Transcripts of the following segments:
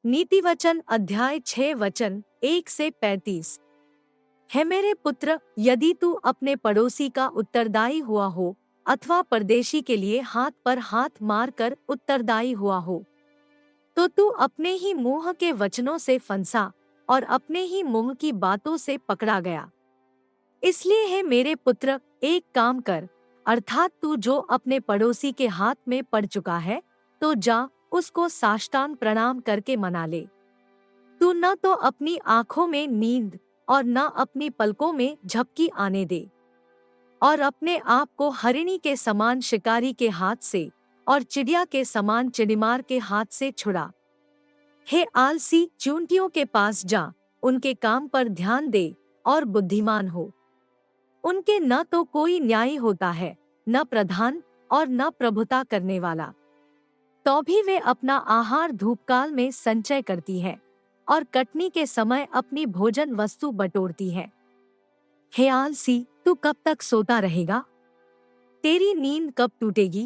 नीति वचन अध्याय 6 वचन 1 से 35। है मेरे पुत्र, यदि तू अपने पड़ोसी का उत्तरदायी हुआ हो अथवा परदेशी के लिए हाथ पर हाथ मार कर उत्तरदायी हुआ हो, तो तू अपने ही मुंह के वचनों से फंसा और अपने ही मुंह की बातों से पकड़ा गया। इसलिए है मेरे पुत्र, एक काम कर, अर्थात तू जो अपने पड़ोसी के हाथ में पड़ चुका है, तो जा उसको साष्टांग प्रणाम करके मना ले। तू न तो अपनी आंखों में नींद और न अपनी पलकों में झपकी आने दे, और अपने आप को हरिणी के समान शिकारी के हाथ से और चिड़िया के समान चिड़िमार के हाथ से छुड़ा। हे आलसी, चूंटियों के पास जा, उनके काम पर ध्यान दे और बुद्धिमान हो। उनके न तो कोई न्यायी होता है, न प्रधान और न प्रभुता करने वाला, तो भी वे अपना आहार धूपकाल में संचय करती है और कटनी के समय अपनी भोजन वस्तु बटोरती है। हे आलसी, तू कब तक सोता रहेगा? तेरी नींद कब टूटेगी?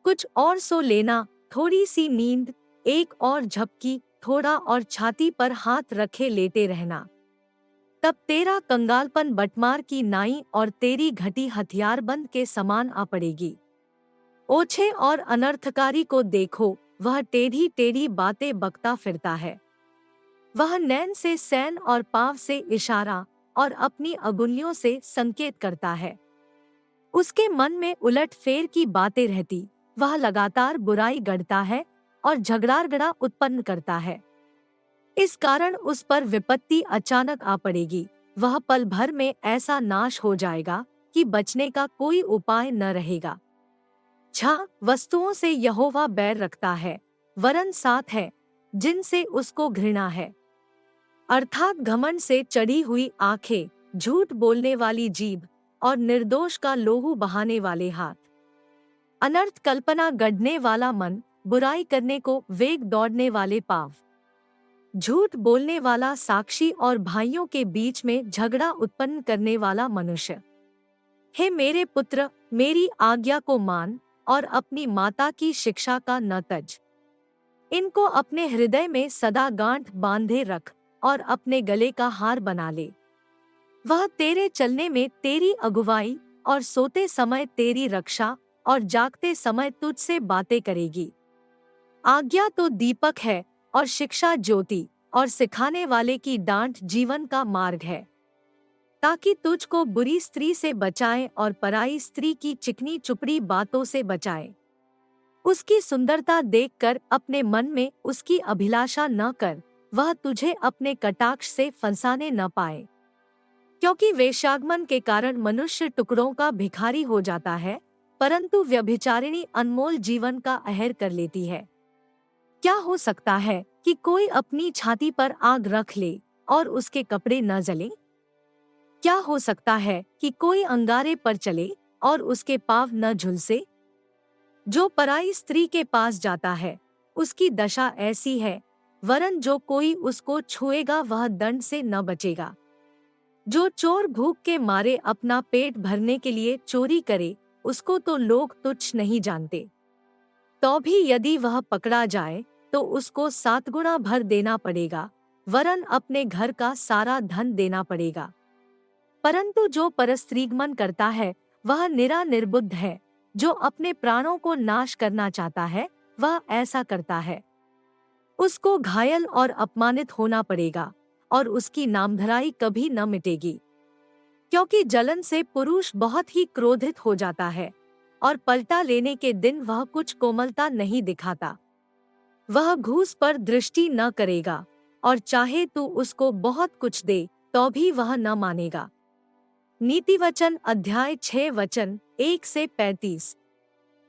कुछ और सो लेना, थोड़ी सी नींद, एक और झपकी, थोड़ा और छाती पर हाथ रखे लेटे रहना। तब तेरा कंगालपन बटमार की नाई और तेरी घटी हथियारबंद के समान आ पड़ेगी। ओछे और अनर्थकारी को देखो, वह टेढ़ी टेढ़ी बातें बकता फिरता है। वह नैन से सैन और पाँव से इशारा और अपनी अंगुलियों से संकेत करता है। उसके मन में उलट फेर की बातें रहती, वह लगातार बुराई गढ़ता है और झगड़ागड़ा उत्पन्न करता है। इस कारण उस पर विपत्ति अचानक आ पड़ेगी। वह पल भर में ऐसा नाश हो जाएगा कि बचने का कोई उपाय न रहेगा। वस्तुओं से यहोवा बैर रखता है, वरन साथ है जिनसे उसको घृणा है, अर्थात घमंड से चढ़ी हुई आंखें, झूठ बोलने वाली जीभ और निर्दोष का लोहू बहाने वाले हाथ, अनर्थ कल्पना गढ़ने वाला मन, बुराई करने को वेग दौड़ने वाले पाँव, झूठ बोलने वाला साक्षी और भाइयों के बीच में झगड़ा उत्पन्न करने वाला मनुष्य। हे मेरे पुत्र, मेरी आज्ञा को मान और अपनी माता की शिक्षा का न तज। इनको अपने हृदय में सदा गांठ बांधे रख और अपने गले का हार बना ले। वह तेरे चलने में तेरी अगुवाई और सोते समय तेरी रक्षा और जागते समय तुझसे बातें करेगी। आज्ञा तो दीपक है और शिक्षा ज्योति, और सिखाने वाले की डांट जीवन का मार्ग है, ताकि तुझको बुरी स्त्री से बचाए और पराई स्त्री की चिकनी चुपड़ी बातों से बचाए। उसकी सुंदरता देखकर अपने मन में उसकी अभिलाषा न कर, वह तुझे अपने कटाक्ष से फंसाने न पाए। क्योंकि वेश्यागमन के कारण मनुष्य टुकड़ों का भिखारी हो जाता है, परंतु व्यभिचारिणी अनमोल जीवन का अहर कर लेती है। क्या हो सकता है कि कोई अपनी छाती पर आग रख ले और उसके कपड़े न जले? क्या हो सकता है कि कोई अंगारे पर चले और उसके पाँव न झुलसे? जो पराई स्त्री के पास जाता है, उसकी दशा ऐसी है, वरन जो कोई उसको छुएगा वह दंड से न बचेगा। जो चोर भूख के मारे अपना पेट भरने के लिए चोरी करे, उसको तो लोग तुच्छ नहीं जानते, तो भी यदि वह पकड़ा जाए तो उसको 7 गुना भर देना पड़ेगा, वरन अपने घर का सारा धन देना पड़ेगा। परंतु जो परस्त्रीगमन करता है वह निरा निर्बुद्ध है। जो अपने प्राणों को नाश करना चाहता है वह ऐसा करता है। उसको घायल और अपमानित होना पड़ेगा और उसकी नामधराई कभी न मिटेगी। क्योंकि जलन से पुरुष बहुत ही क्रोधित हो जाता है और पलटा लेने के दिन वह कुछ कोमलता नहीं दिखाता। वह घूस पर दृष्टि न करेगा, और चाहे तू उसको बहुत कुछ दे तो भी वह न मानेगा। नीति वचन अध्याय 6 वचन 1 से 35।